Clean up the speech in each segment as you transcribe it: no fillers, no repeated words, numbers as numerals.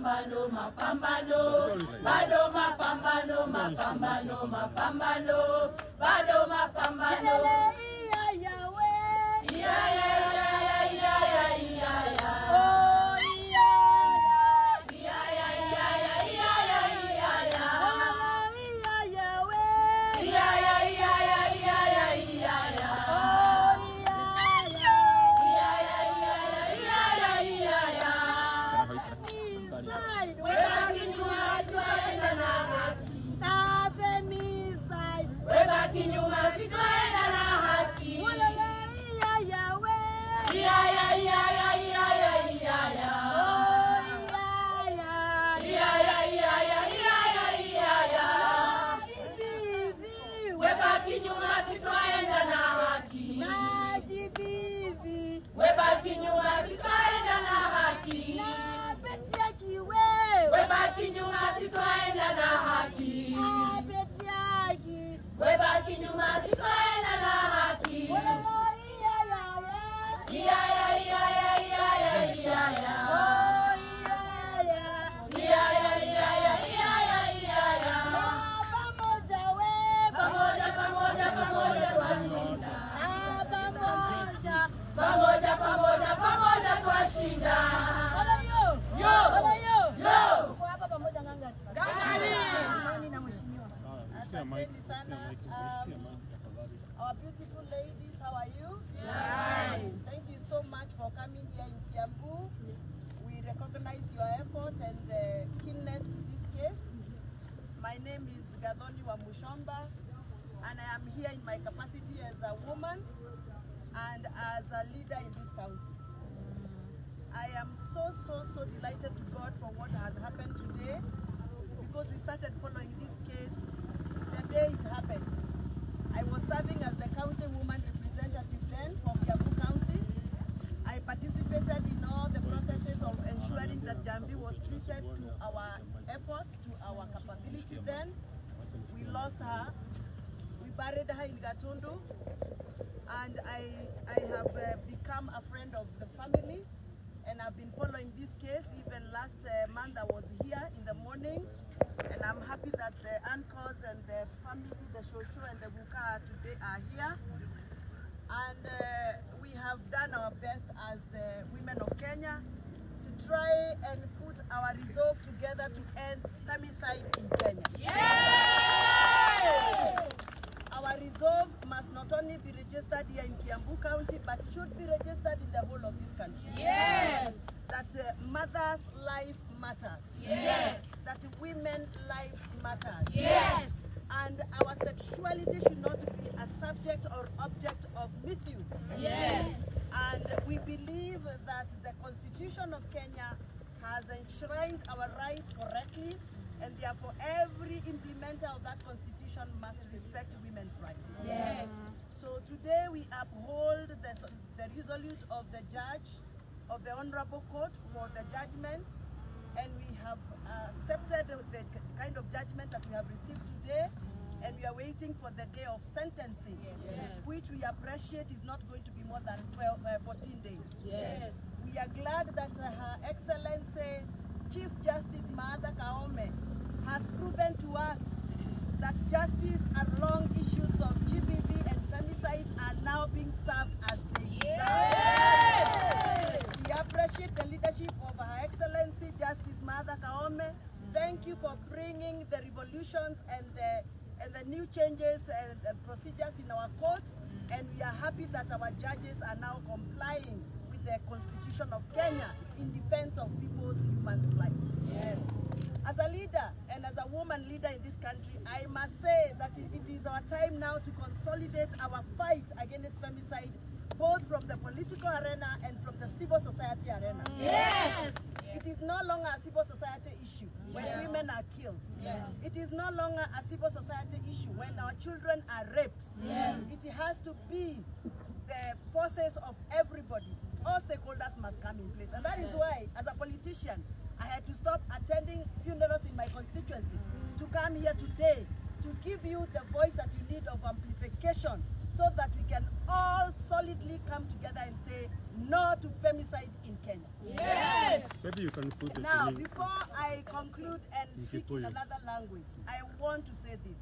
mapambano, mapambano, bado mapambano, mapambano, mapambano, bado mapambano. Our beautiful ladies, how are you? Yeah. Thank you so much for coming here in Kiambu. We recognize your effort and the keenness in this case. My name is Wamuchomba, and I am here in my capacity as a woman and as a leader in this county. I am so delighted to God for what has happened today, because we started following this case the day it happened. I was serving as the county woman representative then for Kiambu County. I participated in all the processes of ensuring that Njambi was treated to our efforts, to our capability then. We lost her. We buried her in Gatundu. And I have become a friend of the family, and I've been following this case. Even last month I was here in the morning, and I'm happy that the uncles and the family, the Shosho and the Mukayo today are here. And we have done our best as the women of Kenya to try and put our resolve together to end femicide in Kenya. Yes! Our resolve must not only be registered here in Kiambu County, but should be registered in the whole of this country. Yes! That mother's life matters. Yes! That women's lives matters. Yes! And our sexuality should not be a subject or object of misuse. Yes! And we believe that the Constitution of Kenya has enshrined our rights correctly, and therefore every implementer of that Constitution must respect women's rights. Yes. So today we uphold the resolute of the judge of the Honorable Court for the judgment, and we have accepted the kind of judgment that we have received today, and we are waiting for the day of sentencing, which we appreciate is not going to be more than 14 days. Yes. We are glad that Her Excellency Chief Justice Martha Koome has proven to us that justice along issues of GBV and femicide are now being served as they deserve. Yes. We appreciate the leadership of Her Excellency Justice Martha Koome. Thank you for bringing the revolutions and the new changes and procedures in our courts, and we are happy that our judges are now complying with the Constitution of Kenya in defense of people's human lives. Yes. As a leader and as a woman leader in this country, I must say that it is our time now to consolidate our fight against femicide, both from the political arena and from the civil society arena. Yes! It is no longer a civil society issue when women are killed. Yes. It is no longer a civil society issue when our children are raped. Yes. It has to be the forces of everybody. All stakeholders must come in place. And that is why, as a politician, I had to stop attending funerals in my constituency to come here today to give you the voice that you need of amplification so that we can all solidly come together and say no to femicide in Kenya. Yes! Maybe you can put it Now, before I conclude and speak in another language, I want to say this.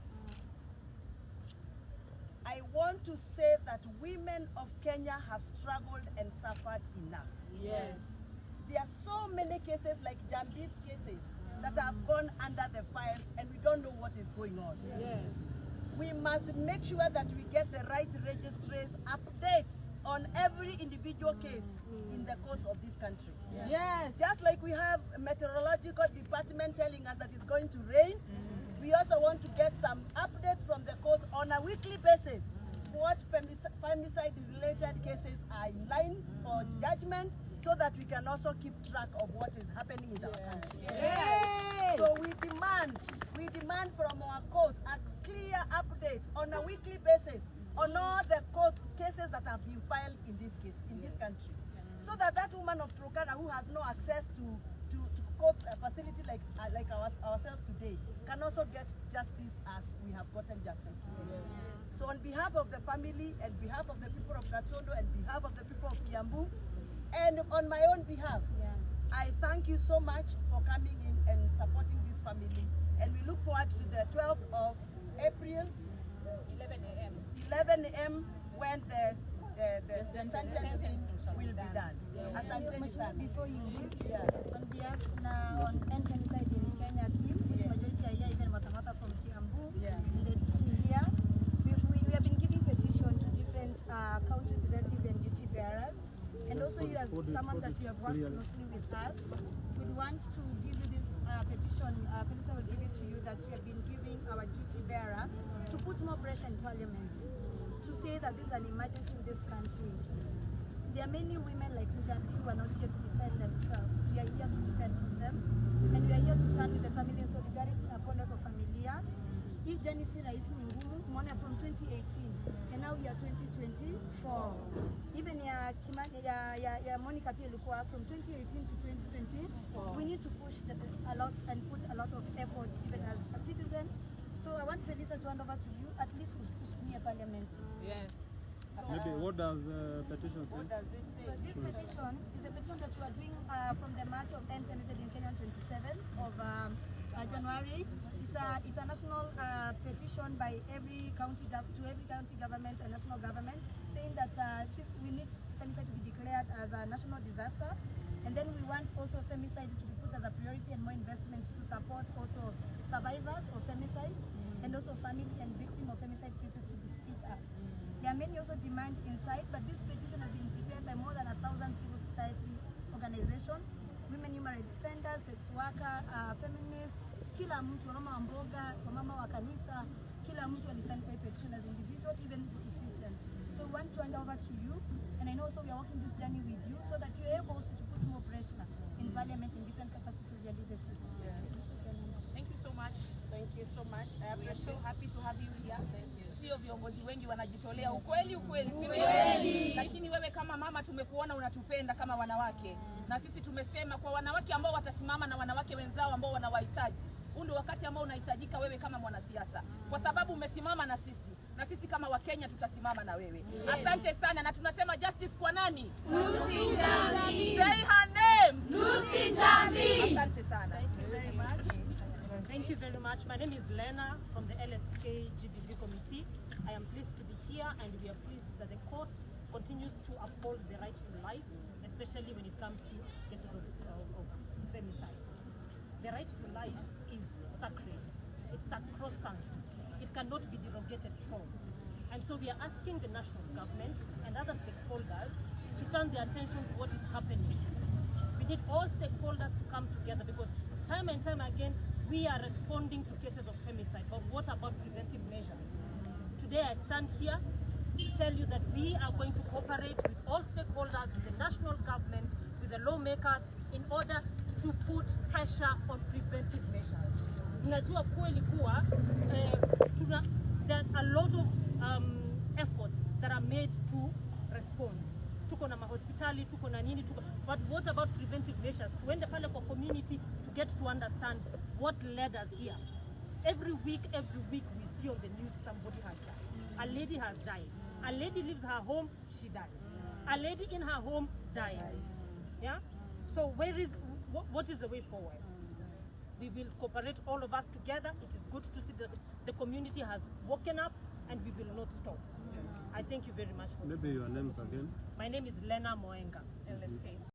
I want to say that women of Kenya have struggled and suffered enough. Yes. There are so many cases like Njambi's cases that have gone under the files and we don't know what is going on. Yes. We must make sure that we get the right registries updates on every individual case in the courts of this country. Yes. Just like we have a meteorological department telling us that it's going to rain, we also want to get some updates from the court on a weekly basis. What femicide-related cases are in line for judgment, so that we can also keep track of what is happening in our country. Yes. So we demand from our court a clear update on a weekly basis on all the court cases that have been filed in this country, so that that woman of Turkana who has no access to court facility like ourselves today can also get justice as we have gotten justice today. So on behalf of the family, and behalf of the people of Gatondo, and behalf of the people of Kiambu, and on my own behalf, I thank you so much for coming in and supporting this family. And we look forward to the 12th of April, 11 a.m. when the sentencing will be done. Before you leave, on behalf on End Femicide in Kenya team, which majority are here, even Matamata from Kiambu, in the team here, we have been giving petition to different county representatives and duty bearers. And also you as someone that you have worked closely with us, we want to give you this petition. Felicita will give it to you, that you have been giving our duty bearer to put more pressure in Parliament, to say that this is an emergency in this country. There are many women like Njambi who are not here to defend themselves. We are here to defend them, and we are here to stand with the family in solidarity na pole kwa familia. Hii journey si rahisi, ni ngumu. Umeona from 2018 and now we are 2024. Even ya Monica pia ilikuwa from 2018 to 2020. We need to push a lot and put a lot of effort even as a citizen. So I want Felisa to hand over to you, at least near Parliament. Yes. Maybe what does the petition say? So this petition is the petition that we are doing from the March of End Femicide in Kenya on 27th of January. It's a national petition by every county government and national government, saying that we need femicide to be declared as a national disaster, and then we want also femicide to be put as a priority and more investment to support also survivors of femicide and also family and victim of femicide cases to be speed up. There are many also demand inside, but this petition has been prepared by more than 1,000 civil society organizations, women human rights defenders, sex worker, feminists, kila mtu, wamama wa mboga, wamama wa kanisa, kila mtu alisign kwa petition as individual, even petition. So we want to hand over to you, and I know also we are working this journey with you, so that you are able also to put more pressure in Parliament in different capacities of your leadership. Thank you so much. Thank you so much. We are so happy to have you here. Sio viongozi wengi wanajitolea, ukweli, si lakini wewe kama mama tumekuona unatupenda kama wanawake, na sisi tumesema kwa wanawake ambao watasimama na wanawake wenzao ambao wanawahitaji. Huu ndio wakati ambao unahitajika wewe kama mwanasiasa, kwa sababu umesimama na sisi kama Wakenya tutasimama na wewe. Asante sana, na tunasema justice kwa nani? Lucy Njambi. Say her name. Lucy Njambi. Asante sana. Thank you very much. Thank you very much. My name is Lena from the LSK GBV committee. I am pleased to be here, and we are pleased that the court continues to uphold the right to life, especially when it comes to cases of femicide. The right to life is sacred. It's sacrosanct. It cannot be derogated from. And so we are asking the national government and other stakeholders to turn their attention to what is happening. We need all stakeholders to come together, because time and time again, we are responding to cases of femicide, but what about preventive measures? Today I stand here to tell you that we are going to cooperate with all stakeholders, with the national government, with the lawmakers, in order to put pressure on preventive measures. Unajua kweli kuwa there are a lot of efforts that are made to respond. Tuko na mahospitali, tuko na nini, but what about preventive measures? Tuende pale kwa community to get to understand what led us here. Every week we see on the news somebody has died. A lady has died. A lady leaves her home, she dies. A lady in her home dies. Yeah? So what is the way forward? We will cooperate all of us together. It is good to see that the community has woken up and we will not stop. I thank you very much for Maybe your names again. My name is Lena Moenga.